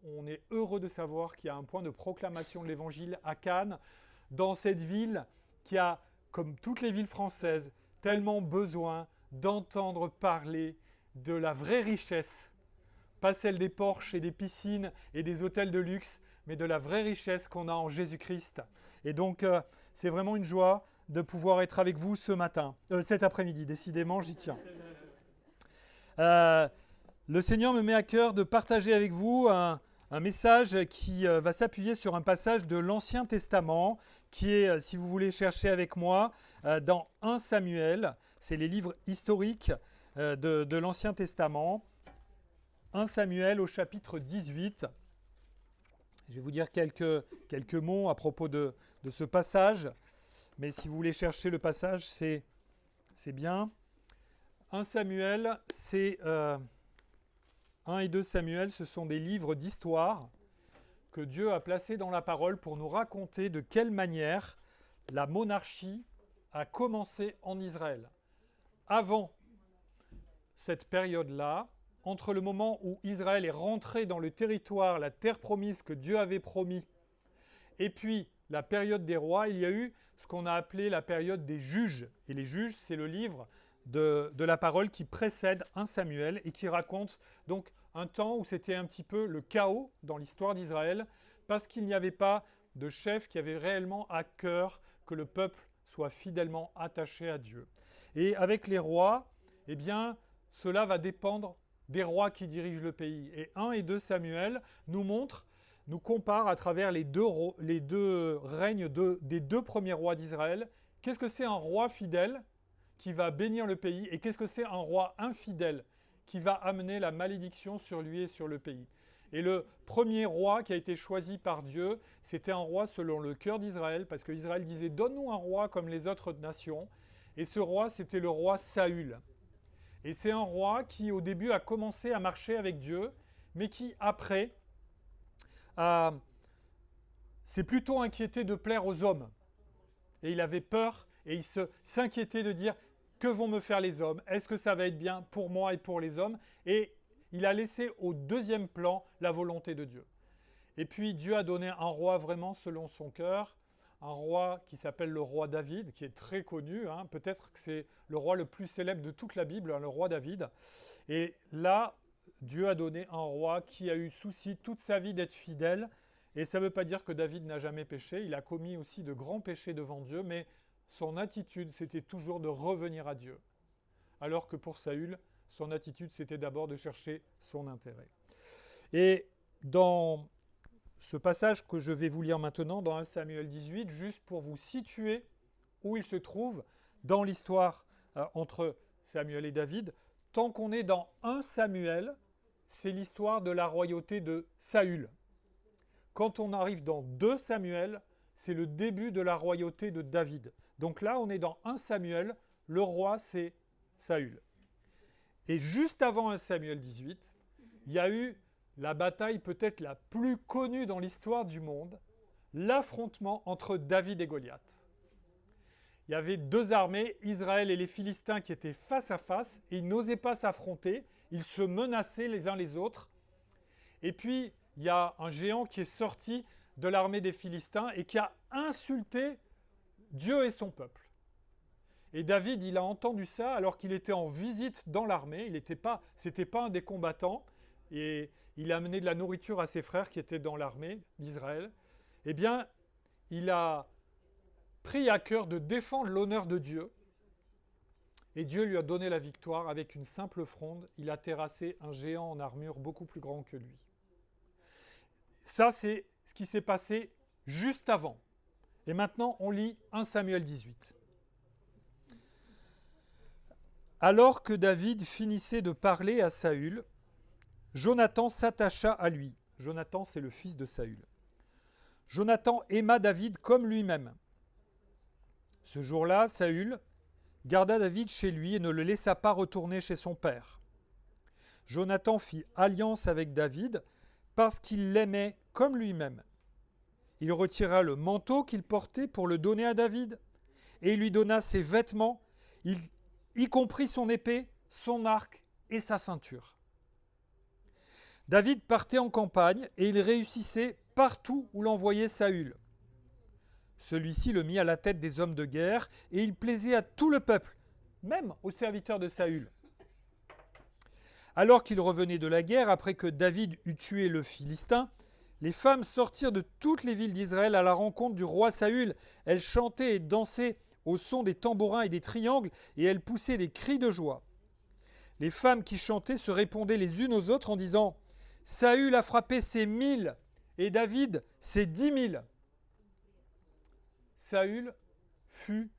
On est heureux de savoir qu'il y a un point de proclamation de l'Évangile à Cannes, dans cette ville qui a, comme toutes les villes françaises, tellement besoin d'entendre parler de la vraie richesse, pas celle des Porsche et des piscines et des hôtels de luxe, mais de la vraie richesse qu'on a en Jésus-Christ. Et donc, c'est vraiment une joie de pouvoir être avec vous cet après-midi. Décidément, j'y tiens. Le Seigneur me met à cœur de partager avec vous un message qui va s'appuyer sur un passage de l'Ancien Testament qui est, si vous voulez chercher avec moi, dans 1 Samuel. C'est les livres historiques de l'Ancien Testament. 1 Samuel au chapitre 18. Je vais vous dire quelques mots à propos de ce passage. Mais si vous voulez chercher le passage, c'est bien. 1 Samuel, c'est 1 et 2 Samuel, ce sont des livres d'histoire que Dieu a placés dans la parole pour nous raconter de quelle manière la monarchie a commencé en Israël. Avant cette période-là, entre le moment où Israël est rentré dans le territoire, la terre promise que Dieu avait promis, et puis la période des rois, il y a eu ce qu'on a appelé la période des juges. Et les juges, c'est le livre de la parole qui précède 1 Samuel et qui raconte donc un temps où c'était un petit peu le chaos dans l'histoire d'Israël parce qu'il n'y avait pas de chef qui avait réellement à cœur que le peuple soit fidèlement attaché à Dieu. Et avec les rois, eh bien, cela va dépendre des rois qui dirigent le pays. Et 1 et 2 Samuel nous compare à travers les deux règnes des deux premiers rois d'Israël. Qu'est-ce que c'est un roi fidèle qui va bénir le pays et qu'est-ce que c'est un roi infidèle qui va amener la malédiction sur lui et sur le pays. Et le premier roi qui a été choisi par Dieu, c'était un roi selon le cœur d'Israël, parce qu'Israël disait « Donne-nous un roi comme les autres nations ». Et ce roi, c'était le roi Saül. Et c'est un roi qui, au début, a commencé à marcher avec Dieu, mais qui, après, s'est plutôt inquiété de plaire aux hommes. Et il avait peur, et il s'inquiétait de dire « Que vont me faire les hommes? Est-ce que ça va être bien pour moi et pour les hommes ?» Et il a laissé au deuxième plan la volonté de Dieu. Et puis Dieu a donné un roi vraiment selon son cœur, un roi qui s'appelle le roi David, qui est très connu, peut-être que c'est le roi le plus célèbre de toute la Bible, le roi David. Et là, Dieu a donné un roi qui a eu souci toute sa vie d'être fidèle. Et ça ne veut pas dire que David n'a jamais péché, il a commis aussi de grands péchés devant Dieu, mais son attitude, c'était toujours de revenir à Dieu. Alors que pour Saül, son attitude, c'était d'abord de chercher son intérêt. Et dans ce passage que je vais vous lire maintenant, dans 1 Samuel 18, juste pour vous situer où il se trouve dans l'histoire entre Samuel et David, tant qu'on est dans 1 Samuel, c'est l'histoire de la royauté de Saül. Quand on arrive dans 2 Samuel, c'est le début de la royauté de David. Donc là, on est dans 1 Samuel, le roi, c'est Saül. Et juste avant 1 Samuel 18, il y a eu la bataille peut-être la plus connue dans l'histoire du monde, l'affrontement entre David et Goliath. Il y avait deux armées, Israël et les Philistins, qui étaient face à face, et ils n'osaient pas s'affronter, ils se menaçaient les uns les autres. Et puis, il y a un géant qui est sorti de l'armée des Philistins et qui a insulté Dieu et son peuple. Et David, il a entendu ça alors qu'il était en visite dans l'armée, c'était pas un des combattants, et il a amené de la nourriture à ses frères qui étaient dans l'armée d'Israël. Eh bien, il a pris à cœur de défendre l'honneur de Dieu, et Dieu lui a donné la victoire avec une simple fronde. Il a terrassé un géant en armure beaucoup plus grand que lui. Ça, c'est ce qui s'est passé juste avant. Et maintenant, on lit 1 Samuel 18. Alors que David finissait de parler à Saül, Jonathan s'attacha à lui. Jonathan, c'est le fils de Saül. Jonathan aima David comme lui-même. Ce jour-là, Saül garda David chez lui et ne le laissa pas retourner chez son père. Jonathan fit alliance avec David parce qu'il l'aimait comme lui-même. Il retira le manteau qu'il portait pour le donner à David, et il lui donna ses vêtements, y compris son épée, son arc et sa ceinture. David partait en campagne et il réussissait partout où l'envoyait Saül. Celui-ci le mit à la tête des hommes de guerre et il plaisait à tout le peuple, même aux serviteurs de Saül. Alors qu'il revenait de la guerre, après que David eut tué le Philistin, les femmes sortirent de toutes les villes d'Israël à la rencontre du roi Saül. Elles chantaient et dansaient au son des tambourins et des triangles, et elles poussaient des cris de joie. Les femmes qui chantaient se répondaient les unes aux autres en disant « Saül a frappé ses 1000 et David ses 10 000 ». Saül fut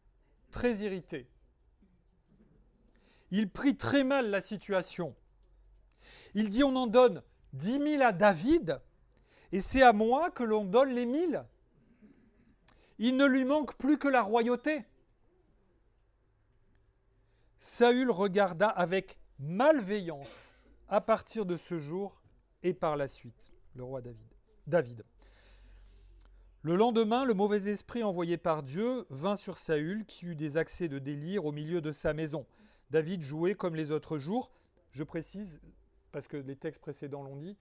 très irrité. Il prit très mal la situation. Il dit, on en donne 10 000 à David, et c'est à moi que l'on donne les 1000. Il ne lui manque plus que la royauté. Saül regarda avec malveillance à partir de ce jour et par la suite, le roi David. Le lendemain, le mauvais esprit envoyé par Dieu vint sur Saül, qui eut des accès de délire au milieu de sa maison. David jouait comme les autres jours. Je précise, parce que les textes précédents l'ont dit,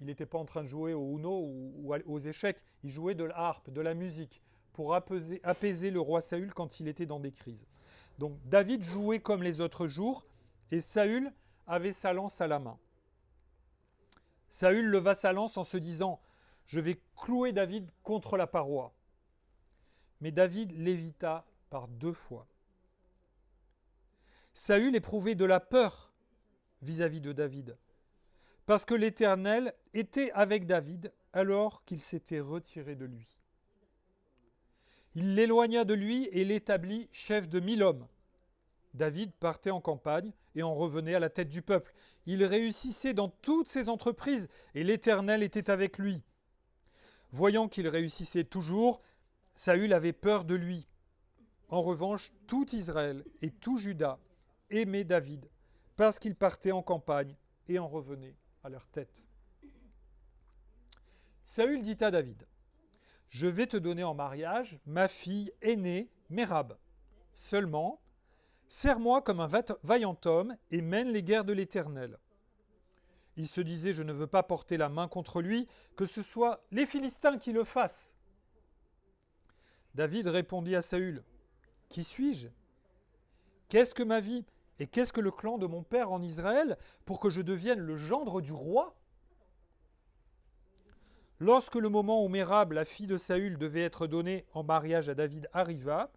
il n'était pas en train de jouer au Uno ou aux échecs, il jouait de la harpe, de la musique, pour apaiser le roi Saül quand il était dans des crises. Donc David jouait comme les autres jours, et Saül avait sa lance à la main. Saül leva sa lance en se disant « Je vais clouer David contre la paroi ». Mais David l'évita par 2 fois. Saül éprouvait de la peur vis-à-vis de David, parce que l'Éternel était avec David alors qu'il s'était retiré de lui. Il l'éloigna de lui et l'établit chef de 1000 hommes. David partait en campagne et en revenait à la tête du peuple. Il réussissait dans toutes ses entreprises et l'Éternel était avec lui. Voyant qu'il réussissait toujours, Saül avait peur de lui. En revanche, tout Israël et tout Juda aimait David parce qu'il partait en campagne et en revenait à leur tête. Saül dit à David, « Je vais te donner en mariage ma fille aînée, Mérab. Seulement, sers-moi comme un vaillant homme et mène les guerres de l'Éternel. » Il se disait, « Je ne veux pas porter la main contre lui, que ce soit les Philistins qui le fassent. » David répondit à Saül, « Qui suis-je? Qu'est-ce que ma vie et qu'est-ce que le clan de mon père en Israël pour que je devienne le gendre du roi ?» Lorsque le moment où Mérab, la fille de Saül, devait être donnée en mariage à David arriva,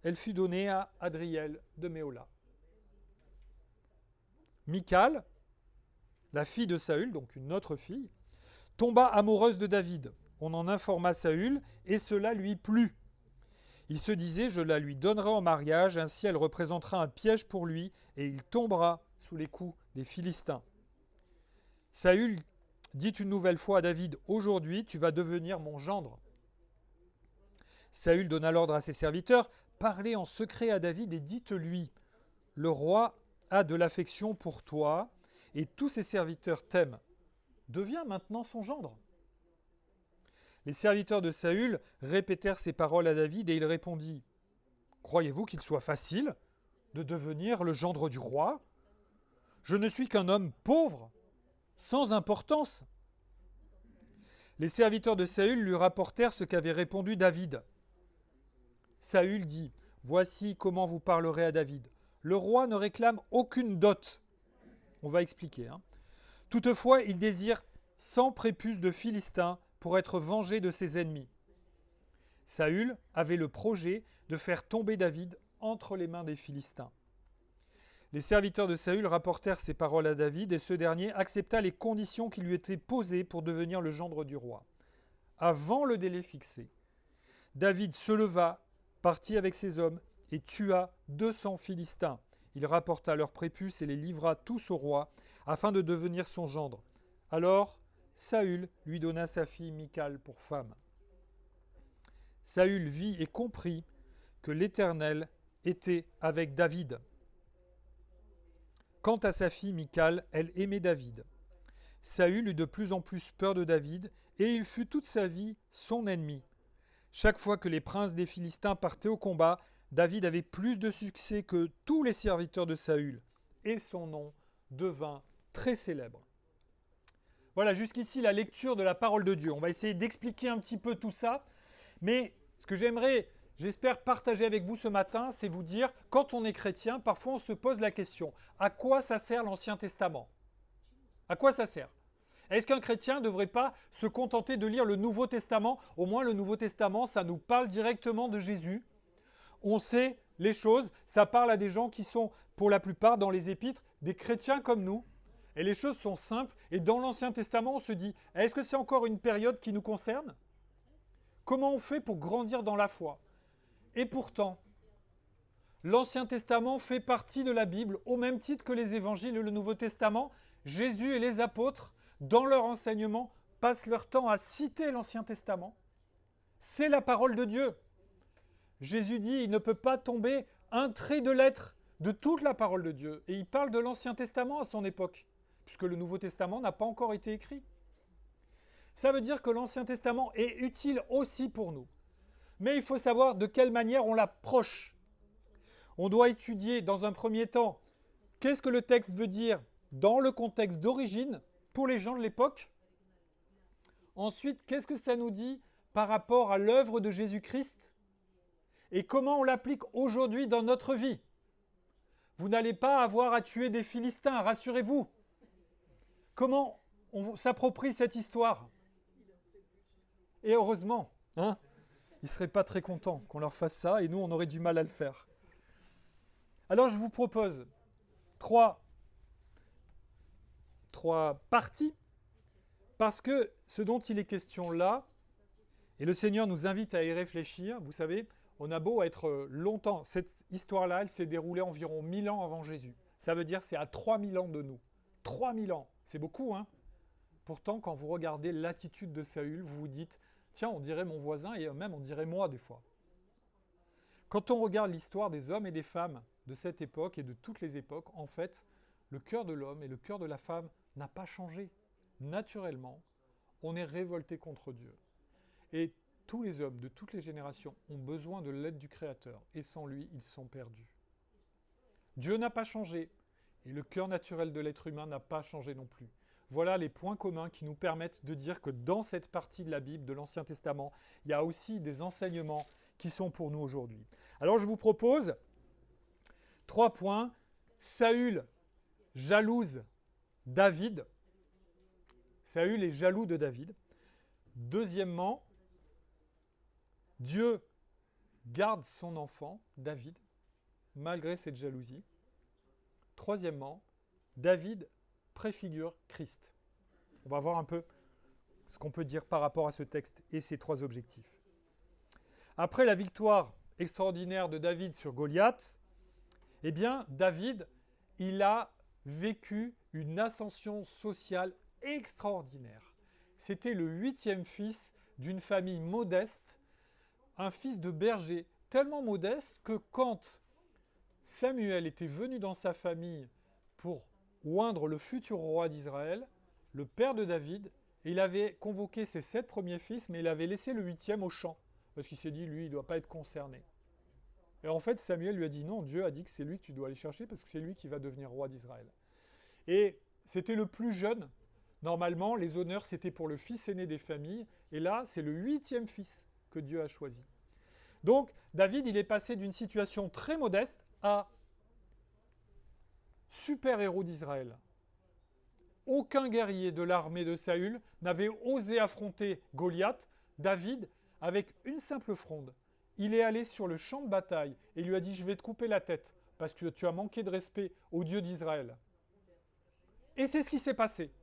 elle fut donnée à Adriel de Méhola. Michal, la fille de Saül, donc une autre fille, tomba amoureuse de David. On en informa Saül et cela lui plut. Il se disait, je la lui donnerai en mariage, ainsi elle représentera un piège pour lui et il tombera sous les coups des Philistins. Saül dit une nouvelle fois à David, aujourd'hui tu vas devenir mon gendre. Saül donna l'ordre à ses serviteurs, parlez en secret à David et dites-lui, le roi a de l'affection pour toi et tous ses serviteurs t'aiment. Deviens maintenant son gendre. Les serviteurs de Saül répétèrent ces paroles à David et il répondit, croyez-vous qu'il soit facile de devenir le gendre du roi? Je ne suis qu'un homme pauvre, sans importance. Les serviteurs de Saül lui rapportèrent ce qu'avait répondu David. Saül dit, voici comment vous parlerez à David. Le roi ne réclame aucune dot. On va expliquer. Toutefois, il désire 100 prépuces de Philistins pour être vengé de ses ennemis. Saül avait le projet de faire tomber David entre les mains des Philistins. Les serviteurs de Saül rapportèrent ces paroles à David et ce dernier accepta les conditions qui lui étaient posées pour devenir le gendre du roi. Avant le délai fixé, David se leva, partit avec ses hommes et tua 200 Philistins. Il rapporta leurs prépuces et les livra tous au roi afin de devenir son gendre. Alors, Saül lui donna sa fille Michal pour femme. Saül vit et comprit que l'Éternel était avec David. Quant à sa fille Michal, elle aimait David. Saül eut de plus en plus peur de David, et il fut toute sa vie son ennemi. Chaque fois que les princes des Philistins partaient au combat, David avait plus de succès que tous les serviteurs de Saül, et son nom devint très célèbre. Voilà. Voilà, jusqu'ici la lecture de la parole de Dieu. On va essayer d'expliquer un petit peu tout ça. Mais ce que j'espère partager avec vous ce matin, c'est vous dire, quand on est chrétien, parfois on se pose la question, à quoi ça sert l'Ancien Testament? À quoi ça sert? Est-ce qu'un chrétien ne devrait pas se contenter de lire le Nouveau Testament? Au moins le Nouveau Testament, ça nous parle directement de Jésus. On sait les choses, ça parle à des gens qui sont, pour la plupart, dans les épîtres, des chrétiens comme nous. Et les choses sont simples. Et dans l'Ancien Testament, on se dit, est-ce que c'est encore une période qui nous concerne? Comment on fait pour grandir dans la foi? Et pourtant, l'Ancien Testament fait partie de la Bible, au même titre que les évangiles et le Nouveau Testament. Jésus et les apôtres, dans leur enseignement, passent leur temps à citer l'Ancien Testament. C'est la parole de Dieu. Jésus dit, il ne peut pas tomber un trait de lettre de toute la parole de Dieu. Et il parle de l'Ancien Testament à son époque, puisque le Nouveau Testament n'a pas encore été écrit. Ça veut dire que l'Ancien Testament est utile aussi pour nous. Mais il faut savoir de quelle manière on l'approche. On doit étudier dans un premier temps qu'est-ce que le texte veut dire dans le contexte d'origine pour les gens de l'époque. Ensuite, qu'est-ce que ça nous dit par rapport à l'œuvre de Jésus-Christ et comment on l'applique aujourd'hui dans notre vie. Vous n'allez pas avoir à tuer des Philistins, rassurez-vous. Comment on s'approprie cette histoire? Et heureusement, ils ne seraient pas très contents qu'on leur fasse ça et nous, on aurait du mal à le faire. Alors, je vous propose trois parties, parce que ce dont il est question là, et le Seigneur nous invite à y réfléchir, vous savez, on a beau être longtemps, cette histoire-là, elle s'est déroulée environ 1000 ans avant Jésus. Ça veut dire c'est à 3000 ans de nous. 3000 ans, c'est beaucoup, hein? Pourtant, quand vous regardez l'attitude de Saül, vous vous dites, tiens, on dirait mon voisin et même on dirait moi des fois. Quand on regarde l'histoire des hommes et des femmes de cette époque et de toutes les époques, en fait, le cœur de l'homme et le cœur de la femme n'a pas changé. Naturellement, on est révolté contre Dieu. Et tous les hommes de toutes les générations ont besoin de l'aide du Créateur, et sans lui, ils sont perdus. Dieu n'a pas changé, et le cœur naturel de l'être humain n'a pas changé non plus. Voilà les points communs qui nous permettent de dire que dans cette partie de la Bible, de l'Ancien Testament, il y a aussi des enseignements qui sont pour nous aujourd'hui. Alors je vous propose 3 points. Saül jalouse David. Saül est jaloux de David. Deuxièmement, Dieu garde son enfant, David, malgré cette jalousie. Troisièmement, David préfigure Christ. On va voir un peu ce qu'on peut dire par rapport à ce texte et ces 3 objectifs. Après la victoire extraordinaire de David sur Goliath, eh bien, David, il a vécu une ascension sociale extraordinaire. C'était le 8e fils d'une famille modeste, un fils de berger tellement modeste que quand Samuel était venu dans sa famille pour oindre le futur roi d'Israël, le père de David, il avait convoqué ses 7 premiers fils, mais il avait laissé le 8e au champ, parce qu'il s'est dit, lui, il ne doit pas être concerné. Et en fait, Samuel lui a dit, non, Dieu a dit que c'est lui que tu dois aller chercher, parce que c'est lui qui va devenir roi d'Israël. Et c'était le plus jeune. Normalement, les honneurs, c'était pour le fils aîné des familles, et là, c'est le 8e fils que Dieu a choisi. Donc, David, il est passé d'une situation très modeste à super-héros d'Israël. Aucun guerrier de l'armée de Saül n'avait osé affronter Goliath. David, avec une simple fronde, il est allé sur le champ de bataille et lui a dit « Je vais te couper la tête parce que tu as manqué de respect au Dieu d'Israël. » Et c'est ce qui s'est passé.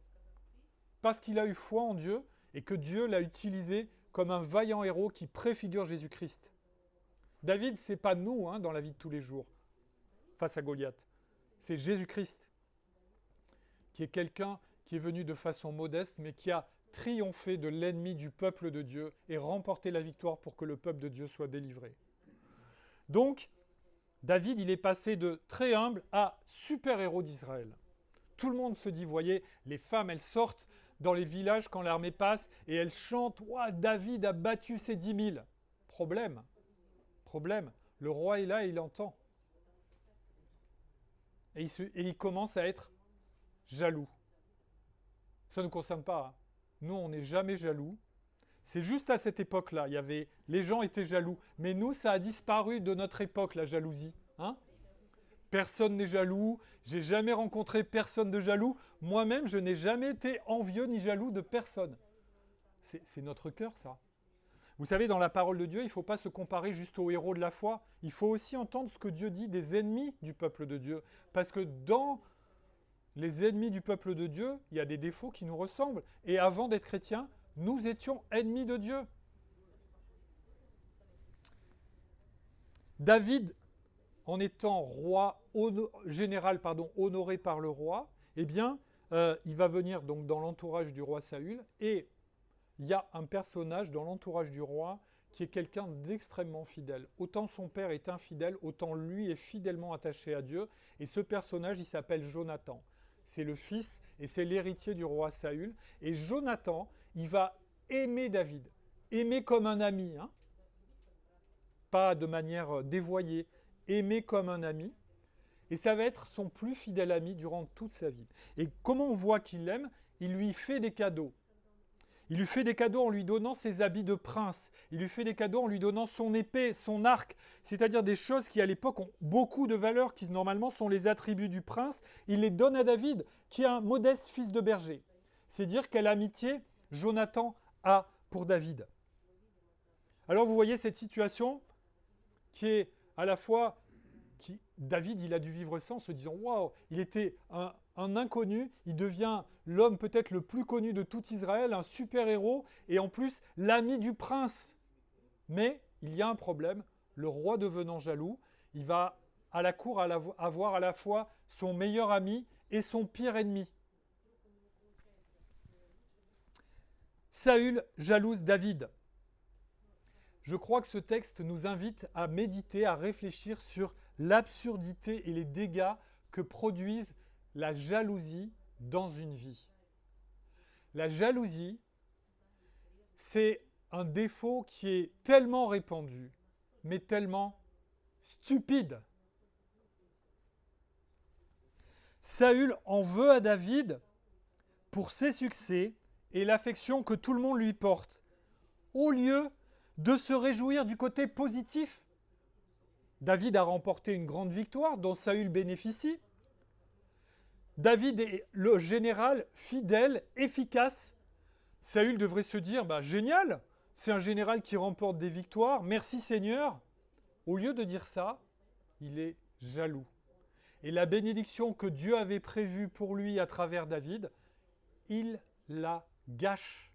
Parce qu'il a eu foi en Dieu et que Dieu l'a utilisé comme un vaillant héros qui préfigure Jésus-Christ. David, ce n'est pas nous dans la vie de tous les jours face à Goliath. C'est Jésus-Christ qui est quelqu'un qui est venu de façon modeste mais qui a triomphé de l'ennemi du peuple de Dieu et remporté la victoire pour que le peuple de Dieu soit délivré. Donc, David, il est passé de très humble à super-héros d'Israël. Tout le monde se dit, voyez, les femmes, elles sortent dans les villages quand l'armée passe et elles chantent « Ouah, David a battu ses 10 000 ». Problème, le roi est là et il entend. Et il commence à être jaloux. Ça ne nous concerne pas. Hein. Nous, on n'est jamais jaloux. C'est juste à cette époque-là, les gens étaient jaloux. Mais nous, ça a disparu de notre époque, la jalousie. Hein? Personne n'est jaloux. J'ai jamais rencontré personne de jaloux. Moi-même, je n'ai jamais été envieux ni jaloux de personne. C'est notre cœur, ça. Vous savez, dans la parole de Dieu, il ne faut pas se comparer juste aux héros de la foi. Il faut aussi entendre ce que Dieu dit des ennemis du peuple de Dieu. Parce que dans les ennemis du peuple de Dieu, il y a des défauts qui nous ressemblent. Et avant d'être chrétiens, nous étions ennemis de Dieu. David, en étant général, honoré par le roi, eh bien, il va venir donc dans l'entourage du roi Saül, et il y a un personnage dans l'entourage du roi qui est quelqu'un d'extrêmement fidèle. Autant son père est infidèle, autant lui est fidèlement attaché à Dieu, et ce personnage, il s'appelle Jonathan. C'est le fils et c'est l'héritier du roi Saül, et Jonathan, il va aimer David, aimer comme un ami, hein, pas de manière dévoyée, aimer comme un ami, et ça va être son plus fidèle ami durant toute sa vie. Et comment on voit qu'il l'aime? Il lui fait des cadeaux. Il lui fait des cadeaux en lui donnant ses habits de prince. Il lui fait des cadeaux en lui donnant son épée, son arc, c'est-à-dire des choses qui à l'époque ont beaucoup de valeur, qui normalement sont les attributs du prince. Il les donne à David, qui est un modeste fils de berger. C'est dire quelle amitié Jonathan a pour David. Alors vous voyez cette situation qui est à la fois... David, il a dû vivre ça en se disant « Waouh, il était un inconnu, il devient l'homme peut-être le plus connu de tout Israël, un super-héros, et en plus l'ami du prince. » Mais il y a un problème, le roi devenant jaloux, il va à la cour avoir à la fois son meilleur ami et son pire ennemi. Saül jalouse David. Je crois que ce texte nous invite à méditer, à réfléchir sur l'absurdité et les dégâts que produisent la jalousie dans une vie. La jalousie, c'est un défaut qui est tellement répandu, mais tellement stupide. Saül en veut à David pour ses succès et l'affection que tout le monde lui porte, au lieu de se réjouir du côté positif. David a remporté une grande victoire dont Saül bénéficie. David est le général fidèle, efficace. Saül devrait se dire « Génial, c'est un général qui remporte des victoires, merci Seigneur ». Au lieu de dire ça, il est jaloux. Et la bénédiction que Dieu avait prévue pour lui à travers David, il la gâche.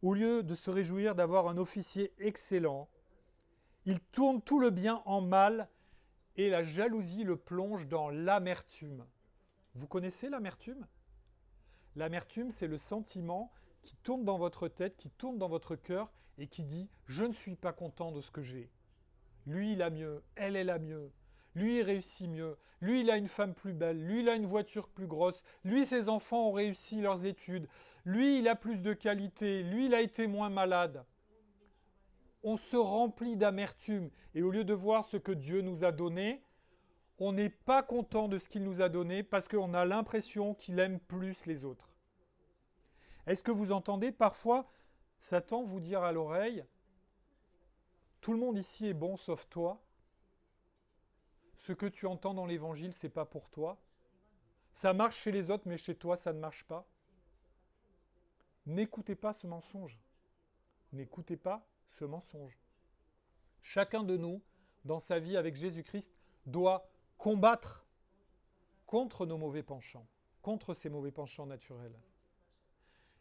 Au lieu de se réjouir d'avoir un officier excellent, il tourne tout le bien en mal et la jalousie le plonge dans l'amertume. Vous connaissez l'amertume? L'amertume, c'est le sentiment qui tourne dans votre tête, qui tourne dans votre cœur et qui dit « Je ne suis pas content de ce que j'ai. Lui, il a mieux, elle a mieux. Lui, il réussit mieux. Lui, il a une femme plus belle. Lui, il a une voiture plus grosse. Lui, ses enfants ont réussi leurs études. Lui, il a plus de qualité. Lui, il a été moins malade. » On se remplit d'amertume. Et au lieu de voir ce que Dieu nous a donné, on n'est pas content de ce qu'il nous a donné parce qu'on a l'impression qu'il aime plus les autres. Est-ce que vous entendez parfois Satan vous dire à l'oreille « Tout le monde ici est bon sauf toi. Ce que tu entends dans l'évangile, ce n'est pas pour toi. Ça marche chez les autres, mais chez toi, ça ne marche pas. » N'écoutez pas ce mensonge. N'écoutez pas ce mensonge. Chacun de nous, dans sa vie avec Jésus-Christ, doit combattre contre nos mauvais penchants, contre ces mauvais penchants naturels.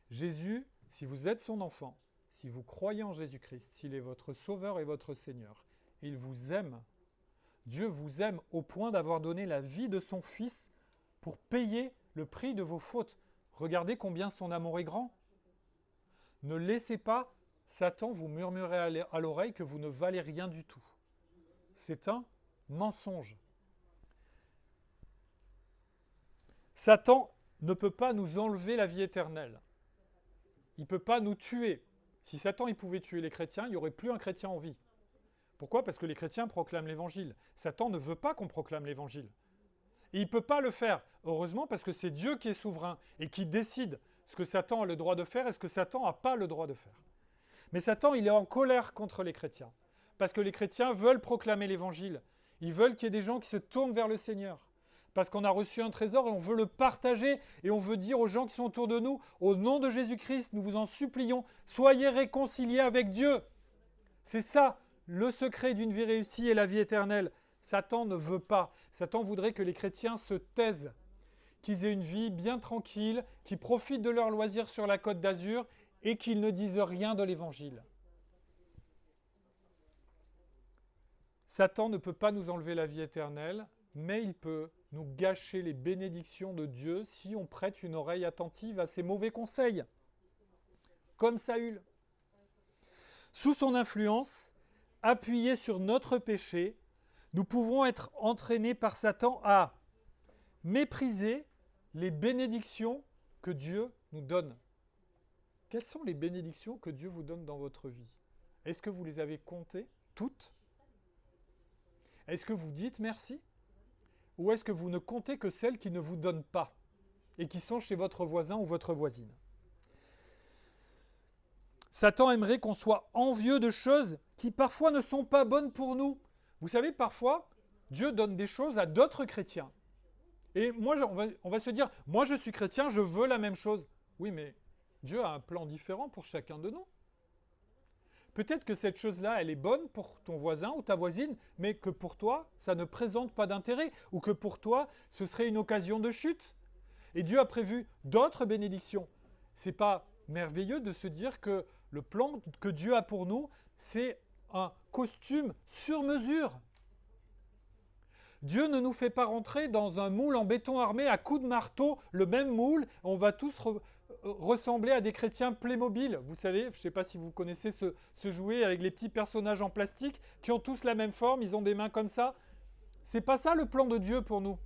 Jésus, si vous êtes son enfant, si vous croyez en Jésus-Christ, s'il est votre Sauveur et votre Seigneur, il vous aime. Dieu vous aime au point d'avoir donné la vie de son Fils pour payer le prix de vos fautes. Regardez combien son amour est grand. Ne laissez pas Satan vous murmurer à l'oreille que vous ne valez rien du tout. C'est un mensonge. Satan ne peut pas nous enlever la vie éternelle. Il ne peut pas nous tuer. Si Satan il pouvait tuer les chrétiens, il n'y aurait plus un chrétien en vie. Pourquoi ? Parce que les chrétiens proclament l'évangile. Satan ne veut pas qu'on proclame l'évangile. Et il ne peut pas le faire, heureusement, parce que c'est Dieu qui est souverain et qui décide ce que Satan a le droit de faire et ce que Satan n'a pas le droit de faire. Mais Satan, il est en colère contre les chrétiens, parce que les chrétiens veulent proclamer l'évangile. Ils veulent qu'il y ait des gens qui se tournent vers le Seigneur, parce qu'on a reçu un trésor et on veut le partager, et on veut dire aux gens qui sont autour de nous, au nom de Jésus-Christ, nous vous en supplions, soyez réconciliés avec Dieu. C'est ça, le secret d'une vie réussie et la vie éternelle. Satan ne veut pas. Satan voudrait que les chrétiens se taisent, qu'ils aient une vie bien tranquille, qu'ils profitent de leurs loisirs sur la Côte d'Azur et qu'ils ne disent rien de l'Évangile. Satan ne peut pas nous enlever la vie éternelle, mais il peut nous gâcher les bénédictions de Dieu si on prête une oreille attentive à ses mauvais conseils, comme Saül. Sous son influence, appuyés sur notre péché, nous pouvons être entraînés par Satan à mépriser les bénédictions que Dieu nous donne. Quelles sont les bénédictions que Dieu vous donne dans votre vie? Est-ce que vous les avez comptées toutes? Est-ce que vous dites merci? Ou est-ce que vous ne comptez que celles qui ne vous donnent pas et qui sont chez votre voisin ou votre voisine? Satan aimerait qu'on soit envieux de choses qui parfois ne sont pas bonnes pour nous. Vous savez, parfois, Dieu donne des choses à d'autres chrétiens. Et moi, on va se dire, moi je suis chrétien, je veux la même chose. Oui, mais Dieu a un plan différent pour chacun de nous. Peut-être que cette chose-là, elle est bonne pour ton voisin ou ta voisine, mais que pour toi, ça ne présente pas d'intérêt, ou que pour toi, ce serait une occasion de chute. Et Dieu a prévu d'autres bénédictions. C'est pas merveilleux de se dire que le plan que Dieu a pour nous, c'est un costume sur mesure. Dieu ne nous fait pas rentrer dans un moule en béton armé à coups de marteau, le même moule, on va tous ressembler à des chrétiens Playmobil. Vous savez, je ne sais pas si vous connaissez ce jouet avec les petits personnages en plastique qui ont tous la même forme, ils ont des mains comme ça. C'est pas ça le plan de Dieu pour nous.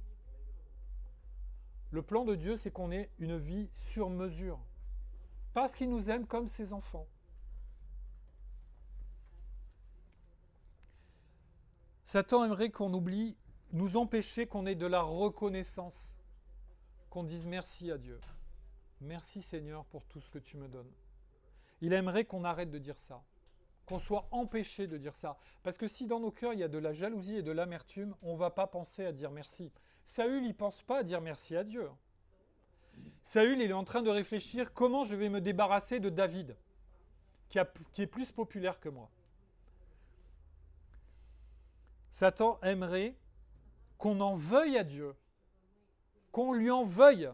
Le plan de Dieu, c'est qu'on ait une vie sur mesure. Parce qu'il nous aime comme ses enfants. Satan aimerait qu'on oublie, nous empêcher qu'on ait de la reconnaissance, qu'on dise merci à Dieu. Merci Seigneur pour tout ce que tu me donnes. Il aimerait qu'on arrête de dire ça, qu'on soit empêché de dire ça. Parce que si dans nos cœurs il y a de la jalousie et de l'amertume, on ne va pas penser à dire merci. Saül, il ne pense pas à dire merci à Dieu. Saül, il est en train de réfléchir comment je vais me débarrasser de David, qui est plus populaire que moi. Satan aimerait qu'on en veuille à Dieu, qu'on lui en veuille,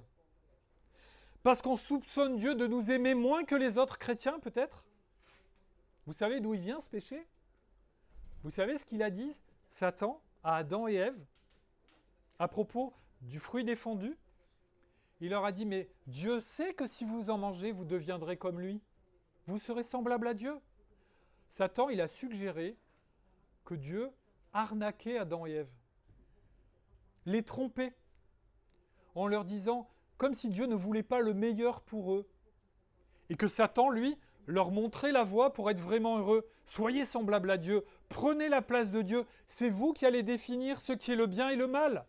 parce qu'on soupçonne Dieu de nous aimer moins que les autres chrétiens peut-être. Vous savez d'où il vient ce péché? Vous savez ce qu'il a dit, Satan, à Adam et Ève, à propos du fruit défendu? Il leur a dit, mais Dieu sait que si vous en mangez, vous deviendrez comme lui. Vous serez semblable à Dieu. Satan, il a suggéré que Dieu arnaquait Adam et Ève, les tromper, en leur disant, comme si Dieu ne voulait pas le meilleur pour eux. Et que Satan, lui, leur montrait la voie pour être vraiment heureux. Soyez semblables à Dieu, prenez la place de Dieu, c'est vous qui allez définir ce qui est le bien et le mal.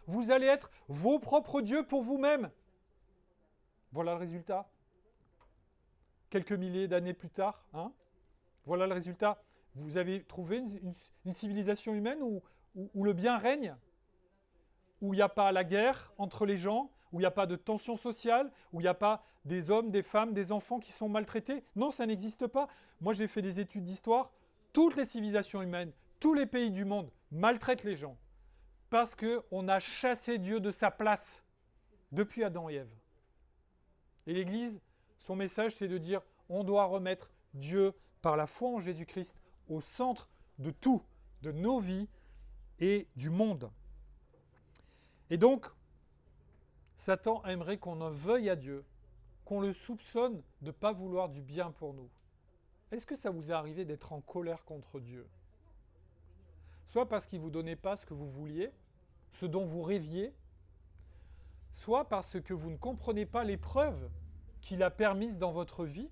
Vous allez être vos propres dieux pour vous-même. Voilà le résultat. Quelques milliers d'années plus tard, voilà le résultat. Vous avez trouvé une civilisation humaine où le bien règne, où il n'y a pas la guerre entre les gens, où il n'y a pas de tension sociale, où il n'y a pas des hommes, des femmes, des enfants qui sont maltraités. Non, ça n'existe pas. Moi, j'ai fait des études d'histoire. Toutes les civilisations humaines, tous les pays du monde maltraitent les gens parce qu'on a chassé Dieu de sa place depuis Adam et Ève. Et l'Église, son message, c'est de dire on doit remettre Dieu, par la foi en Jésus-Christ, au centre de tout, de nos vies et du monde. Et donc, Satan aimerait qu'on en veuille à Dieu, qu'on le soupçonne de ne pas vouloir du bien pour nous. Est-ce que ça vous est arrivé d'être en colère contre Dieu? Soit parce qu'il ne vous donnait pas ce que vous vouliez, ce dont vous rêviez, soit parce que vous ne comprenez pas l'épreuve qu'il a permise dans votre vie.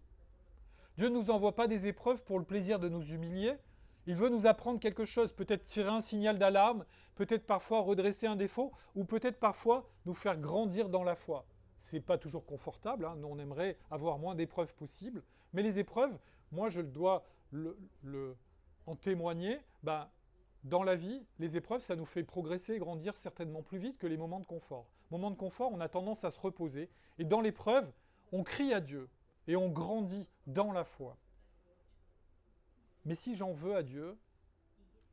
Dieu ne nous envoie pas des épreuves pour le plaisir de nous humilier, Il veut nous apprendre quelque chose, peut-être tirer un signal d'alarme, peut-être parfois redresser un défaut, ou peut-être parfois nous faire grandir dans la foi. Ce n'est pas toujours confortable, hein. Nous on aimerait avoir moins d'épreuves possibles, mais les épreuves, moi je dois en témoigner, dans la vie, les épreuves, ça nous fait progresser et grandir certainement plus vite que les moments de confort. Moments de confort, on a tendance à se reposer, et dans l'épreuve, on crie à Dieu, et on grandit dans la foi. Mais si j'en veux à Dieu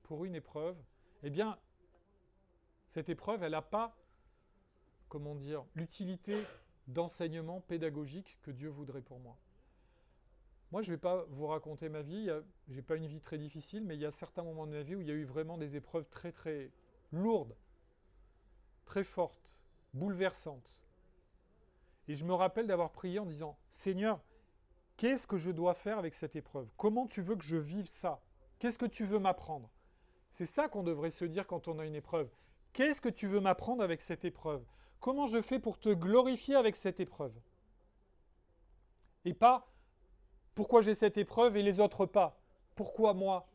pour une épreuve, eh bien, cette épreuve, elle n'a pas, l'utilité d'enseignement pédagogique que Dieu voudrait pour moi. Moi, je ne vais pas vous raconter ma vie, je n'ai pas une vie très difficile, mais il y a certains moments de ma vie où il y a eu vraiment des épreuves très très lourdes, très fortes, bouleversantes. Et je me rappelle d'avoir prié en disant « Seigneur, qu'est-ce que je dois faire avec cette épreuve? Comment tu veux que je vive ça? Qu'est-ce que tu veux m'apprendre ?» C'est ça qu'on devrait se dire quand on a une épreuve. Qu'est-ce que tu veux m'apprendre avec cette épreuve? Comment je fais pour te glorifier avec cette épreuve? Et pas « Pourquoi j'ai cette épreuve et les autres pas? Pourquoi moi?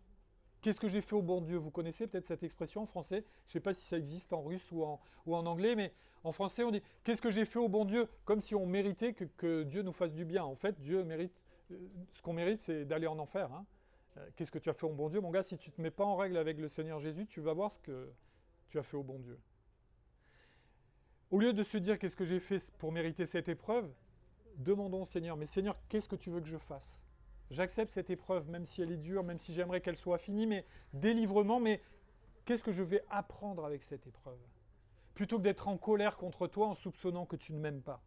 Qu'est-ce que j'ai fait au bon Dieu ?» Vous connaissez peut-être cette expression en français. Je ne sais pas si ça existe en russe ou en anglais, mais en français on dit « Qu'est-ce que j'ai fait au bon Dieu ?» Comme si on méritait que Dieu nous fasse du bien. En fait, Dieu mérite, ce qu'on mérite, c'est d'aller en enfer. Hein. Qu'est-ce que tu as fait au bon Dieu? Mon gars, si tu ne te mets pas en règle avec le Seigneur Jésus, tu vas voir ce que tu as fait au bon Dieu. Au lieu de se dire « Qu'est-ce que j'ai fait pour mériter cette épreuve ?» Demandons au Seigneur, mais Seigneur, qu'est-ce que tu veux que je fasse? J'accepte cette épreuve, même si elle est dure, même si j'aimerais qu'elle soit finie, mais délivre-moi, mais qu'est-ce que je vais apprendre avec cette épreuve? Plutôt que d'être en colère contre toi en soupçonnant que tu ne m'aimes pas.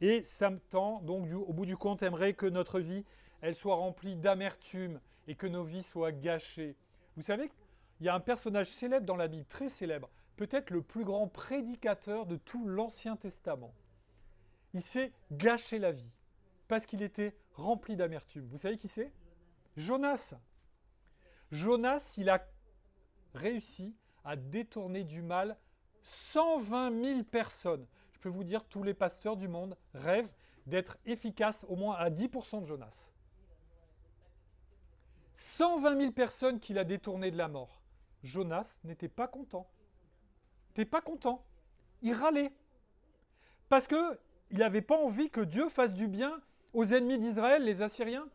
Et Satan, donc au bout du compte, aimerait que notre vie, elle soit remplie d'amertume et que nos vies soient gâchées. Vous savez, il y a un personnage célèbre dans la Bible, très célèbre, peut-être le plus grand prédicateur de tout l'Ancien Testament. Il s'est gâché la vie parce qu'il était rempli d'amertume. Vous savez qui c'est? Jonas. Jonas, il a réussi à détourner du mal 120 000 personnes. Je peux vous dire, tous les pasteurs du monde rêvent d'être efficaces au moins à 10% de Jonas. 120 000 personnes qu'il a détournées de la mort. Jonas n'était pas content. Il n'était pas content. Il râlait. Parce que il n'avait pas envie que Dieu fasse du bien aux ennemis d'Israël, les Assyriens.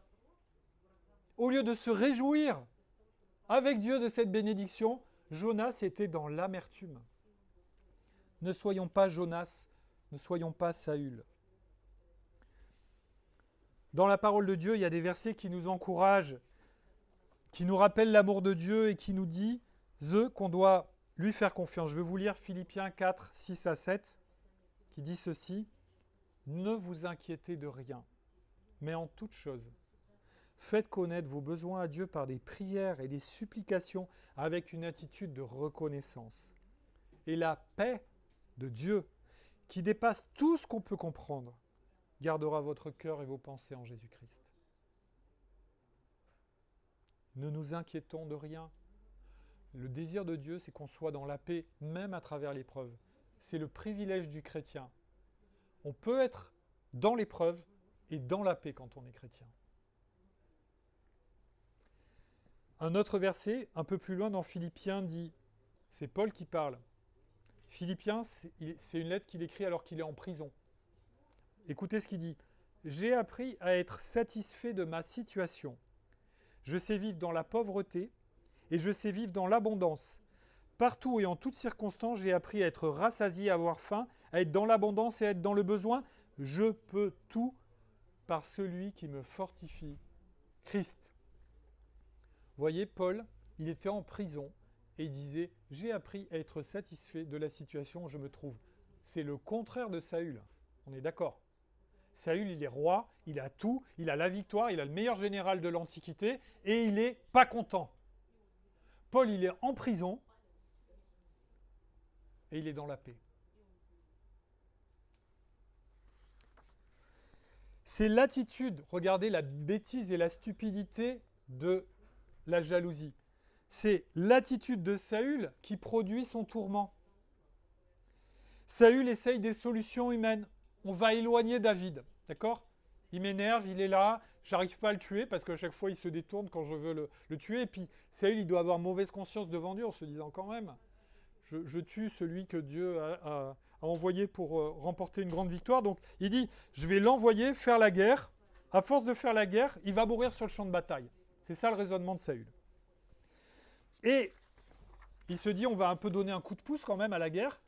Au lieu de se réjouir avec Dieu de cette bénédiction, Jonas était dans l'amertume. Ne soyons pas Jonas, ne soyons pas Saül. Dans la parole de Dieu, il y a des versets qui nous encouragent, qui nous rappellent l'amour de Dieu et qui nous disent qu'on doit lui faire confiance. Je vais vous lire Philippiens 4, 6 à 7, qui dit ceci. Ne vous inquiétez de rien, mais en toute chose, faites connaître vos besoins à Dieu par des prières et des supplications avec une attitude de reconnaissance. Et la paix de Dieu, qui dépasse tout ce qu'on peut comprendre, gardera votre cœur et vos pensées en Jésus-Christ. Ne nous inquiétons de rien. Le désir de Dieu, c'est qu'on soit dans la paix, même à travers l'épreuve. C'est le privilège du chrétien. On peut être dans l'épreuve et dans la paix quand on est chrétien. Un autre verset, un peu plus loin dans Philippiens, dit, c'est Paul qui parle. Philippiens, c'est une lettre qu'il écrit alors qu'il est en prison. Écoutez ce qu'il dit. « J'ai appris à être satisfait de ma situation. Je sais vivre dans la pauvreté et je sais vivre dans l'abondance. Partout et en toutes circonstances, j'ai appris à être rassasié, à avoir faim, à être dans l'abondance et à être dans le besoin. Je peux tout par celui qui me fortifie. Christ. » Vous voyez, Paul, il était en prison et il disait « J'ai appris à être satisfait de la situation où je me trouve. » C'est le contraire de Saül. On est d'accord. Saül, il est roi, il a tout, il a la victoire, il a le meilleur général de l'Antiquité et il n'est pas content. Paul, il est en prison et il est dans la paix. C'est l'attitude, regardez la bêtise et la stupidité de la jalousie. C'est l'attitude de Saül qui produit son tourment. Saül essaye des solutions humaines. On va éloigner David, d'accord? Il m'énerve, il est là, j'arrive pas à le tuer parce qu'à chaque fois il se détourne quand je veux le tuer. Et puis Saül, il doit avoir mauvaise conscience devant Dieu en se disant quand même, je tue celui que Dieu a envoyé pour remporter une grande victoire. Donc il dit, je vais l'envoyer faire la guerre. À force de faire la guerre, il va mourir sur le champ de bataille. C'est ça le raisonnement de Saül. Et il se dit, on va un peu donner un coup de pouce quand même à la guerre.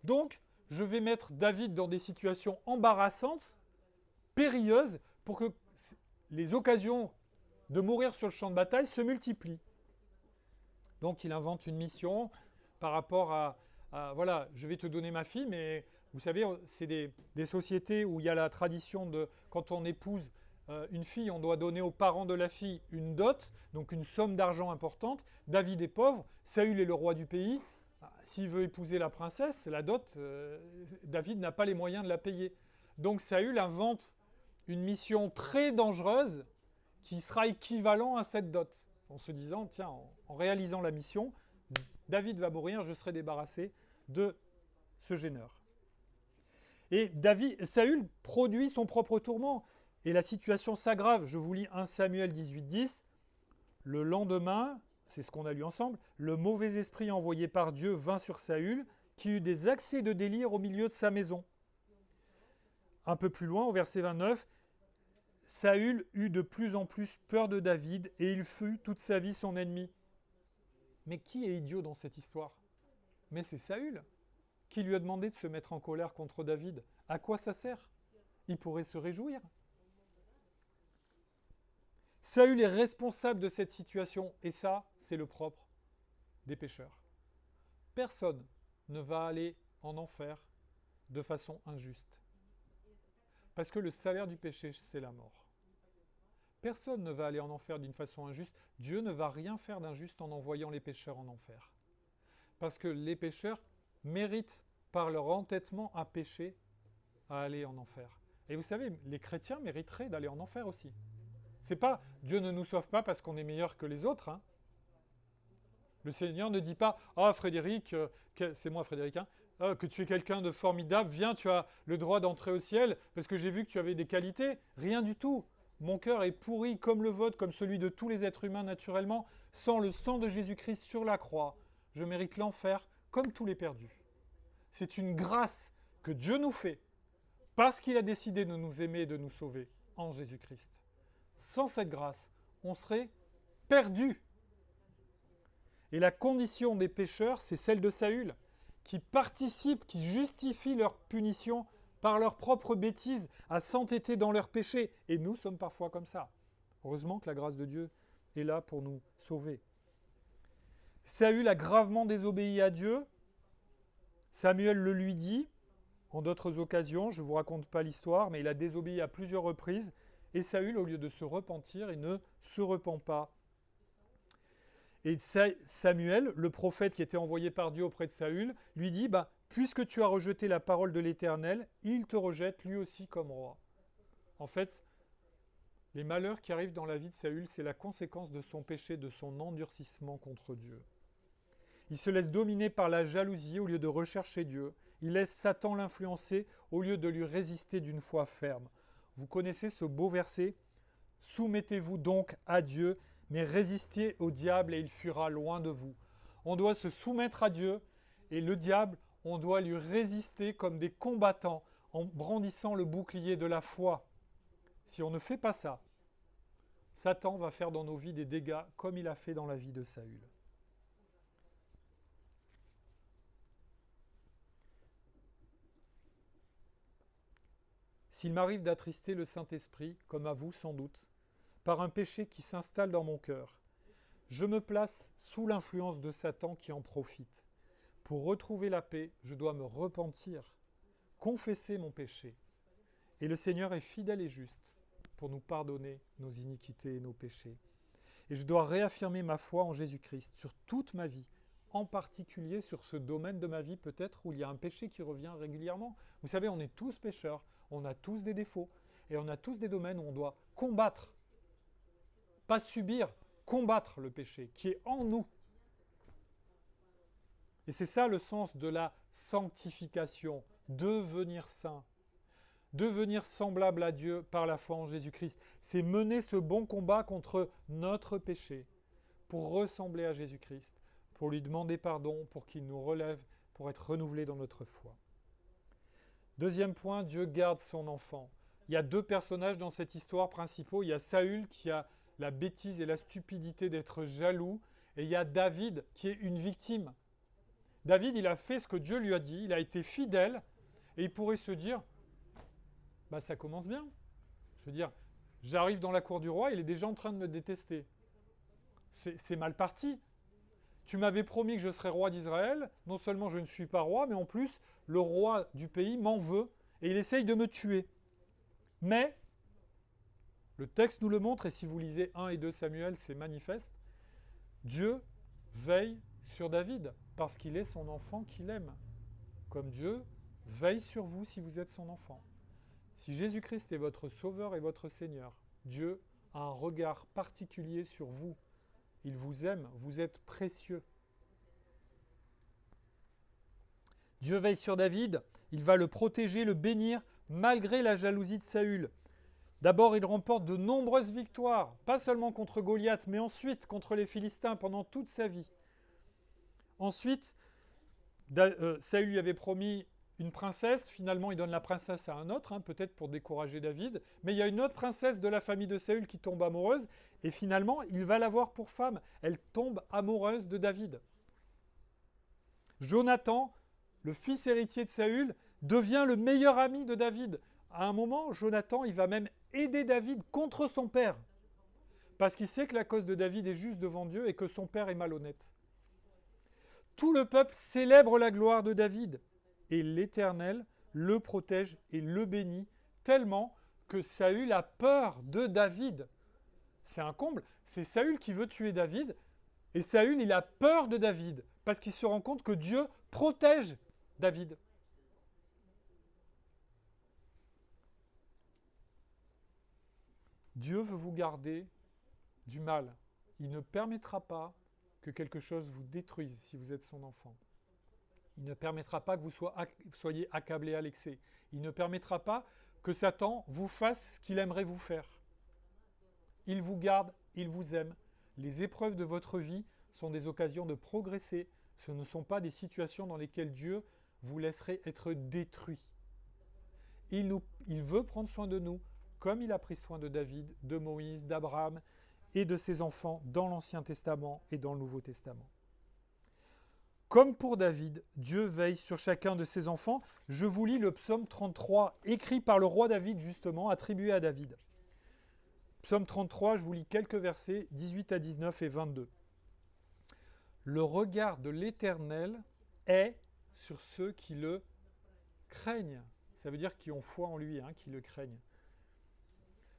Donc, je vais mettre David dans des situations embarrassantes, périlleuses, pour que les occasions de mourir sur le champ de bataille se multiplient. Donc, il invente une mission par rapport voilà, je vais te donner ma fille, mais vous savez, c'est des sociétés où il y a la tradition de, quand on épouse une fille, on doit donner aux parents de la fille une dot, donc une somme d'argent importante. David est pauvre, Saül est le roi du pays. S'il veut épouser la princesse, la dot, David n'a pas les moyens de la payer. Donc Saül invente une mission très dangereuse qui sera équivalent à cette dot. En se disant, tiens, en réalisant la mission, David va mourir, je serai débarrassé de ce gêneur. Et Saül produit son propre tourment. Et la situation s'aggrave. Je vous lis 1 Samuel 18,10. Le lendemain, c'est ce qu'on a lu ensemble, le mauvais esprit envoyé par Dieu vint sur Saül, qui eut des accès de délire au milieu de sa maison. Un peu plus loin, au verset 29, Saül eut de plus en plus peur de David, et il fut toute sa vie son ennemi. Mais qui est idiot dans cette histoire ? Mais c'est Saül qui lui a demandé de se mettre en colère contre David. À quoi ça sert ? Il pourrait se réjouir. Saül est responsable de cette situation, et ça, c'est le propre des pécheurs. Personne ne va aller en enfer de façon injuste. Parce que le salaire du péché, c'est la mort. Personne ne va aller en enfer d'une façon injuste. Dieu ne va rien faire d'injuste en envoyant les pécheurs en enfer. Parce que les pécheurs méritent, par leur entêtement à pécher, à aller en enfer. Et vous savez, les chrétiens mériteraient d'aller en enfer aussi. C'est pas Dieu ne nous sauve pas parce qu'on est meilleur que les autres. Hein. Le Seigneur ne dit pas « Ah Frédéric, c'est moi Frédéric, hein, que tu es quelqu'un de formidable, viens, tu as le droit d'entrer au ciel parce que j'ai vu que tu avais des qualités. » Rien du tout. Mon cœur est pourri comme le vôtre, comme celui de tous les êtres humains naturellement. Sans le sang de Jésus-Christ sur la croix, je mérite l'enfer comme tous les perdus. C'est une grâce que Dieu nous fait parce qu'il a décidé de nous aimer et de nous sauver en Jésus-Christ. Sans cette grâce, on serait perdu. Et la condition des pécheurs, c'est celle de Saül, qui participent, qui justifient leur punition par leur propre bêtise, à s'entêter dans leurs péchés. Et nous sommes parfois comme ça. Heureusement que la grâce de Dieu est là pour nous sauver. Saül a gravement désobéi à Dieu. Samuel le lui dit, en d'autres occasions, je ne vous raconte pas l'histoire, mais il a désobéi à plusieurs reprises. Et Saül, au lieu de se repentir, il ne se repent pas. Et Samuel, le prophète qui était envoyé par Dieu auprès de Saül, lui dit, puisque tu as rejeté la parole de l'Éternel, il te rejette lui aussi comme roi. En fait, les malheurs qui arrivent dans la vie de Saül, c'est la conséquence de son péché, de son endurcissement contre Dieu. Il se laisse dominer par la jalousie au lieu de rechercher Dieu. Il laisse Satan l'influencer au lieu de lui résister d'une foi ferme. Vous connaissez ce beau verset ? « Soumettez-vous donc à Dieu, mais résistez au diable et il fuira loin de vous. » On doit se soumettre à Dieu et le diable, on doit lui résister comme des combattants en brandissant le bouclier de la foi. Si on ne fait pas ça, Satan va faire dans nos vies des dégâts comme il a fait dans la vie de Saül. S'il m'arrive d'attrister le Saint-Esprit, comme à vous sans doute, par un péché qui s'installe dans mon cœur, je me place sous l'influence de Satan qui en profite. Pour retrouver la paix, je dois me repentir, confesser mon péché. Et le Seigneur est fidèle et juste pour nous pardonner nos iniquités et nos péchés. Et je dois réaffirmer ma foi en Jésus-Christ sur toute ma vie, en particulier sur ce domaine de ma vie peut-être où il y a un péché qui revient régulièrement. Vous savez, on est tous pécheurs, on a tous des défauts et on a tous des domaines où on doit combattre, pas subir, combattre le péché qui est en nous. Et c'est ça le sens de la sanctification, devenir saint. devenir semblable à Dieu par la foi en Jésus-Christ. C'est mener ce bon combat contre notre péché pour ressembler à Jésus-Christ, pour lui demander pardon, pour qu'il nous relève, pour être renouvelé dans notre foi. Deuxième point, Dieu garde son enfant. Il y a deux personnages dans cette histoire principaux. Il y a Saül qui a la bêtise et la stupidité d'être jaloux, et il y a David qui est une victime. David, il a fait ce que Dieu lui a dit, il a été fidèle, et il pourrait se dire, ça commence bien. Je veux dire, j'arrive dans la cour du roi, il est déjà en train de me détester. C'est mal parti. Tu m'avais promis que je serais roi d'Israël, non seulement je ne suis pas roi, mais en plus, le roi du pays m'en veut, et il essaye de me tuer. Mais, le texte nous le montre, et si vous lisez 1 et 2 Samuel, c'est manifeste, Dieu veille sur David, parce qu'il est son enfant qu'il aime. Comme Dieu veille sur vous si vous êtes son enfant. Si Jésus-Christ est votre Sauveur et votre Seigneur, Dieu a un regard particulier sur vous. Il vous aime, vous êtes précieux. Dieu veille sur David, il va le protéger, le bénir, malgré la jalousie de Saül. D'abord, il remporte de nombreuses victoires, pas seulement contre Goliath, mais ensuite contre les Philistins pendant toute sa vie. Ensuite, Saül lui avait promis une princesse, finalement il donne la princesse à un autre, peut-être pour décourager David, mais il y a une autre princesse de la famille de Saül qui tombe amoureuse, et finalement il va l'avoir pour femme, elle tombe amoureuse de David. Jonathan, le fils héritier de Saül, devient le meilleur ami de David. À un moment, Jonathan, il va même aider David contre son père, parce qu'il sait que la cause de David est juste devant Dieu et que son père est malhonnête. Tout le peuple célèbre la gloire de David, et l'Éternel le protège et le bénit, tellement que Saül a peur de David. C'est un comble, c'est Saül qui veut tuer David, et Saül, il a peur de David, parce qu'il se rend compte que Dieu protège David. Dieu veut vous garder du mal. Il ne permettra pas que quelque chose vous détruise si vous êtes son enfant. Il ne permettra pas que vous soyez accablé à l'excès. Il ne permettra pas que Satan vous fasse ce qu'il aimerait vous faire. Il vous garde, il vous aime. Les épreuves de votre vie sont des occasions de progresser. Ce ne sont pas des situations dans lesquelles Dieu vous laisserait être détruit. Il veut prendre soin de nous, comme il a pris soin de David, de Moïse, d'Abraham et de ses enfants dans l'Ancien Testament et dans le Nouveau Testament. Comme pour David, Dieu veille sur chacun de ses enfants. Je vous lis le psaume 33, écrit par le roi David justement, attribué à David. Psaume 33, je vous lis quelques versets, 18 à 19 et 22. Le regard de l'Éternel est sur ceux qui le craignent. Ça veut dire qui ont foi en lui, qui le craignent.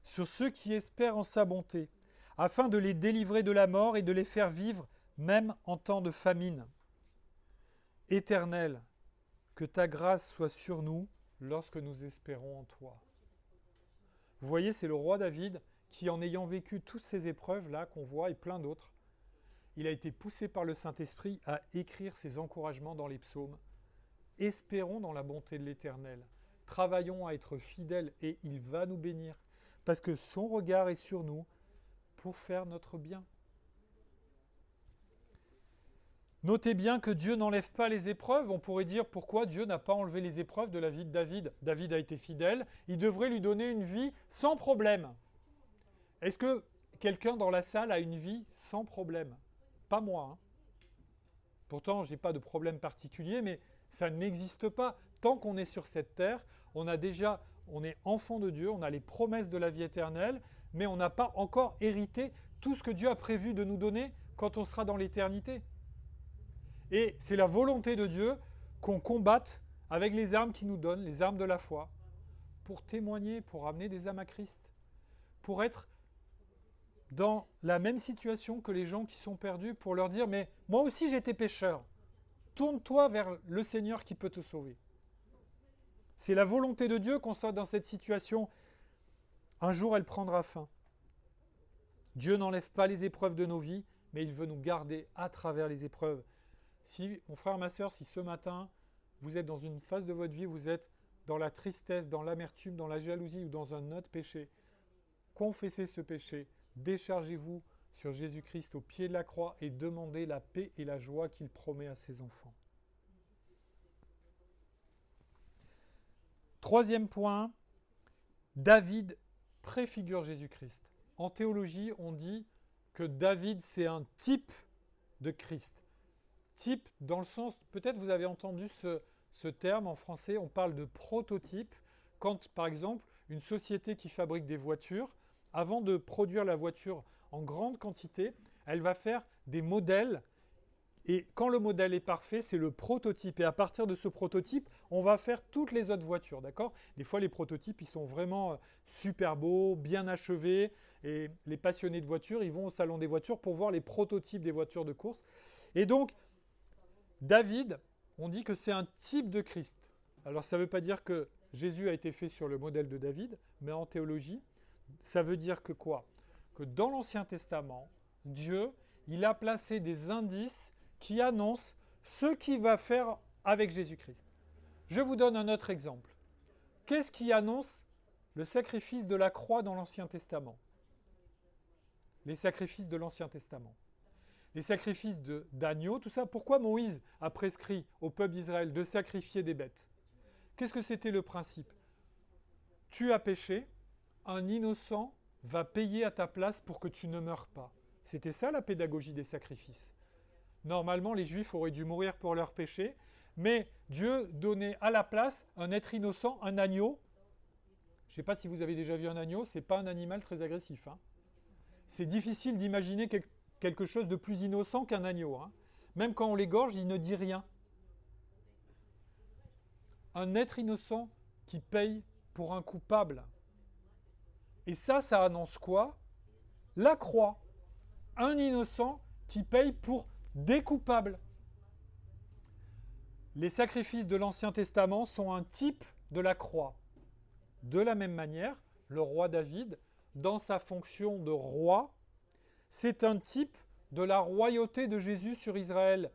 Sur ceux qui espèrent en sa bonté, afin de les délivrer de la mort et de les faire vivre, même en temps de famine. Éternel, que ta grâce soit sur nous lorsque nous espérons en toi. Vous voyez, c'est le roi David qui, en ayant vécu toutes ces épreuves-là qu'on voit et plein d'autres, il a été poussé par le Saint-Esprit à écrire ses encouragements dans les psaumes. Espérons dans la bonté de l'Éternel. Travaillons à être fidèles et il va nous bénir, parce que son regard est sur nous pour faire notre bien. Notez bien que Dieu n'enlève pas les épreuves. On pourrait dire pourquoi Dieu n'a pas enlevé les épreuves de la vie de David. David a été fidèle, il devrait lui donner une vie sans problème. Est-ce que quelqu'un dans la salle a une vie sans problème ? Pas moi. Pourtant, je n'ai pas de problème particulier, mais ça n'existe pas. Tant qu'on est sur cette terre, on est enfant de Dieu, on a les promesses de la vie éternelle, mais on n'a pas encore hérité tout ce que Dieu a prévu de nous donner quand on sera dans l'éternité. Et c'est la volonté de Dieu qu'on combatte avec les armes qu'il nous donne, les armes de la foi, pour témoigner, pour amener des âmes à Christ, pour être dans la même situation que les gens qui sont perdus, pour leur dire « mais moi aussi j'étais pécheur, tourne-toi vers le Seigneur qui peut te sauver ». C'est la volonté de Dieu qu'on soit dans cette situation. Un jour, elle prendra fin. Dieu n'enlève pas les épreuves de nos vies, mais il veut nous garder à travers les épreuves. Si, mon frère, ma sœur, si ce matin, vous êtes dans une phase de votre vie, vous êtes dans la tristesse, dans l'amertume, dans la jalousie ou dans un autre péché, confessez ce péché, déchargez-vous sur Jésus-Christ au pied de la croix et demandez la paix et la joie qu'il promet à ses enfants. Troisième point, David préfigure Jésus-Christ. En théologie, on dit que David, c'est un type de Christ. Type dans le sens, peut-être vous avez entendu ce terme en français, on parle de prototype, quand par exemple une société qui fabrique des voitures, avant de produire la voiture en grande quantité, elle va faire des modèles. Et quand le modèle est parfait, c'est le prototype. Et à partir de ce prototype, on va faire toutes les autres voitures, d'accord ? Des fois, les prototypes, ils sont vraiment super beaux, bien achevés. Et les passionnés de voitures, ils vont au salon des voitures pour voir les prototypes des voitures de course. Et donc, David, on dit que c'est un type de Christ. Alors, ça ne veut pas dire que Jésus a été fait sur le modèle de David, mais en théologie, ça veut dire que quoi ? Que dans l'Ancien Testament, Dieu, il a placé des indices qui annonce ce qu'il va faire avec Jésus-Christ. Je vous donne un autre exemple. Qu'est-ce qui annonce le sacrifice de la croix dans l'Ancien Testament ? Les sacrifices de l'Ancien Testament. Les sacrifices d'agneaux, tout ça. Pourquoi Moïse a prescrit au peuple d'Israël de sacrifier des bêtes ? Qu'est-ce que c'était le principe ? Tu as péché, un innocent va payer à ta place pour que tu ne meures pas. C'était ça la pédagogie des sacrifices. Normalement, les Juifs auraient dû mourir pour leurs péchés, mais Dieu donnait à la place un être innocent, un agneau. Je ne sais pas si vous avez déjà vu un agneau, ce n'est pas un animal très agressif. Hein. C'est difficile d'imaginer quelque chose de plus innocent qu'un agneau. Hein. Même quand on l'égorge, il ne dit rien. Un être innocent qui paye pour un coupable. Et ça annonce quoi ? La croix. Un innocent qui paye pour des coupables. Les sacrifices de l'Ancien Testament sont un type de la croix. De la même manière, le roi David, dans sa fonction de roi, c'est un type de la royauté de Jésus sur Israël.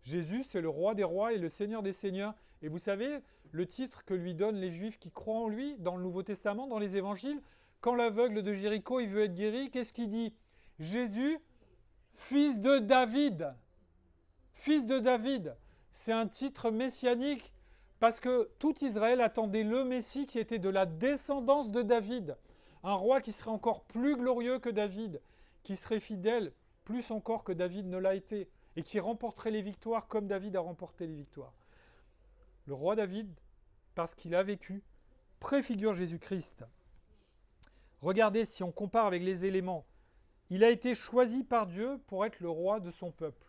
Jésus, c'est le roi des rois et le seigneur des seigneurs. Et vous savez, le titre que lui donnent les Juifs qui croient en lui, dans le Nouveau Testament, dans les évangiles, quand l'aveugle de Jéricho il veut être guéri, qu'est-ce qu'il dit ? Jésus, fils de David. Fils de David. C'est un titre messianique parce que tout Israël attendait le Messie qui était de la descendance de David. Un roi qui serait encore plus glorieux que David, qui serait fidèle plus encore que David ne l'a été et qui remporterait les victoires comme David a remporté les victoires. Le roi David, parce qu'il a vécu, préfigure Jésus-Christ. Regardez si on compare avec les éléments. Il a été choisi par Dieu pour être le roi de son peuple.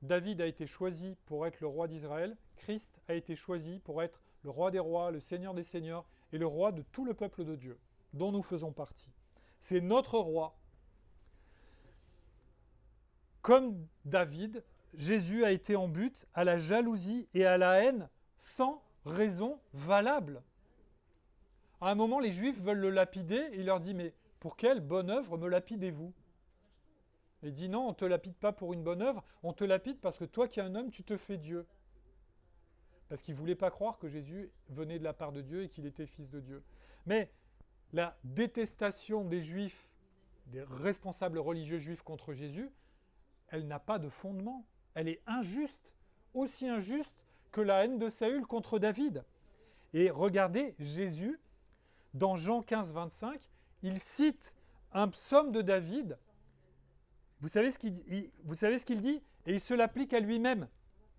David a été choisi pour être le roi d'Israël. Christ a été choisi pour être le roi des rois, le seigneur des seigneurs et le roi de tout le peuple de Dieu, dont nous faisons partie. C'est notre roi. Comme David, Jésus a été en butte à la jalousie et à la haine sans raison valable. À un moment, les Juifs veulent le lapider et il leur dit « Mais pour quelle bonne œuvre me lapidez-vous » Il dit « Non, on ne te lapide pas pour une bonne œuvre, on te lapide parce que toi qui es un homme, tu te fais Dieu. » Parce qu'ils ne voulaient pas croire que Jésus venait de la part de Dieu et qu'il était fils de Dieu. Mais la détestation des Juifs, des responsables religieux juifs contre Jésus, elle n'a pas de fondement. Elle est injuste, aussi injuste que la haine de Saül contre David. Et regardez, Jésus, dans Jean 15, 25, il cite un psaume de David. Vous savez ce qu'il dit ? Et il se l'applique à lui-même.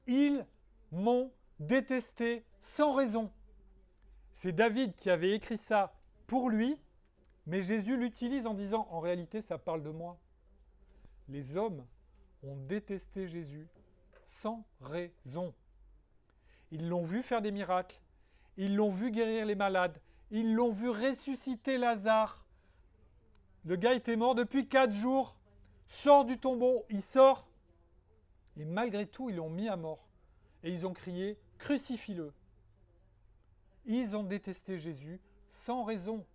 Ils m'ont détesté sans raison. C'est David qui avait écrit ça pour lui, mais Jésus l'utilise en disant, en réalité, ça parle de moi. Les hommes ont détesté Jésus sans raison. Ils l'ont vu faire des miracles, ils l'ont vu guérir les malades, ils l'ont vu ressusciter Lazare. Le gars était mort depuis 4 jours, sort du tombeau, il sort, et malgré tout, ils l'ont mis à mort. Et ils ont crié, crucifie-le. Ils ont détesté Jésus sans raison.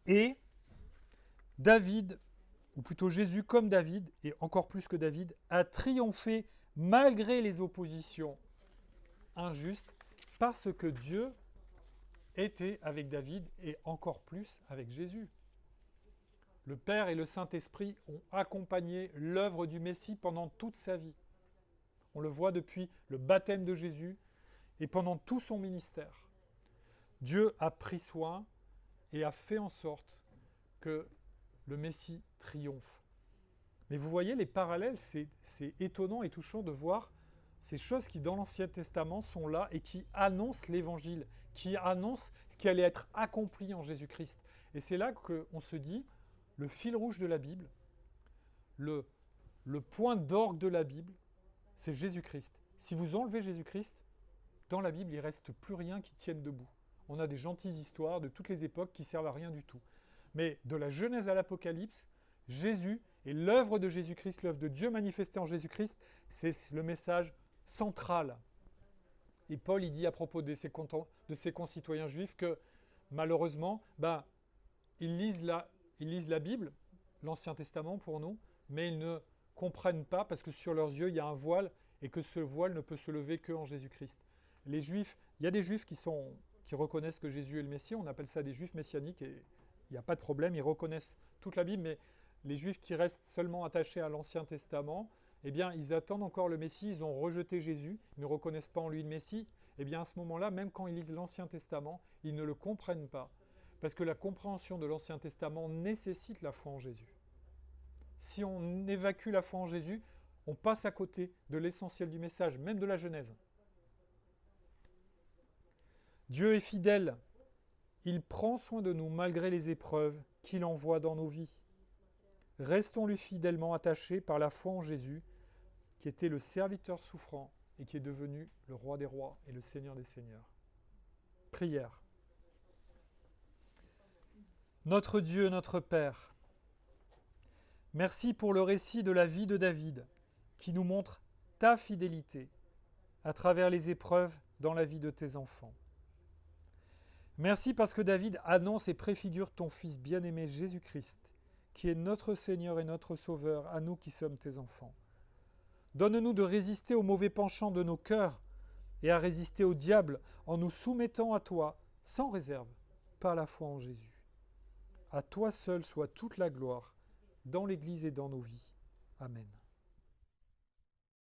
Et David, ou plutôt Jésus comme David, et encore plus que David, a triomphé malgré les oppositions. injuste, parce que Dieu était avec David et encore plus avec Jésus. Le Père et le Saint-Esprit ont accompagné l'œuvre du Messie pendant toute sa vie. On le voit depuis le baptême de Jésus et pendant tout son ministère. Dieu a pris soin et a fait en sorte que le Messie triomphe. Mais vous voyez les parallèles, c'est étonnant et touchant de voir ces choses qui dans l'Ancien Testament sont là et qui annoncent l'Évangile, qui annoncent ce qui allait être accompli en Jésus-Christ. Et c'est là qu'on se dit, le fil rouge de la Bible, le point d'orgue de la Bible, c'est Jésus-Christ. Si vous enlevez Jésus-Christ, dans la Bible, il ne reste plus rien qui tienne debout. On a des gentilles histoires de toutes les époques qui servent à rien du tout. Mais de la Genèse à l'Apocalypse, Jésus et l'œuvre de Jésus-Christ, l'œuvre de Dieu manifestée en Jésus-Christ, c'est le message central. Et Paul, il dit à propos de ses concitoyens juifs que, malheureusement, ils lisent la Bible, l'Ancien Testament pour nous, mais ils ne comprennent pas parce que sur leurs yeux, il y a un voile et que ce voile ne peut se lever qu'en Jésus-Christ. Les Juifs, il y a des Juifs qui reconnaissent que Jésus est le Messie, on appelle ça des Juifs messianiques et il n'y a pas de problème, ils reconnaissent toute la Bible, mais les Juifs qui restent seulement attachés à l'Ancien Testament, eh bien, ils attendent encore le Messie, ils ont rejeté Jésus, ils ne reconnaissent pas en lui le Messie. Eh bien, à ce moment-là, même quand ils lisent l'Ancien Testament, ils ne le comprennent pas. Parce que la compréhension de l'Ancien Testament nécessite la foi en Jésus. Si on évacue la foi en Jésus, on passe à côté de l'essentiel du message, même de la Genèse. Dieu est fidèle. Il prend soin de nous malgré les épreuves qu'il envoie dans nos vies. Restons-lui fidèlement attachés par la foi en Jésus, qui était le serviteur souffrant et qui est devenu le roi des rois et le Seigneur des seigneurs. Prière. Notre Dieu, notre Père, merci pour le récit de la vie de David, qui nous montre ta fidélité à travers les épreuves dans la vie de tes enfants. Merci parce que David annonce et préfigure ton Fils bien-aimé Jésus-Christ, qui est notre Seigneur et notre Sauveur, à nous qui sommes tes enfants. Donne-nous de résister aux mauvais penchants de nos cœurs et à résister au diable en nous soumettant à toi, sans réserve, par la foi en Jésus. À toi seul soit toute la gloire, dans l'Église et dans nos vies. Amen.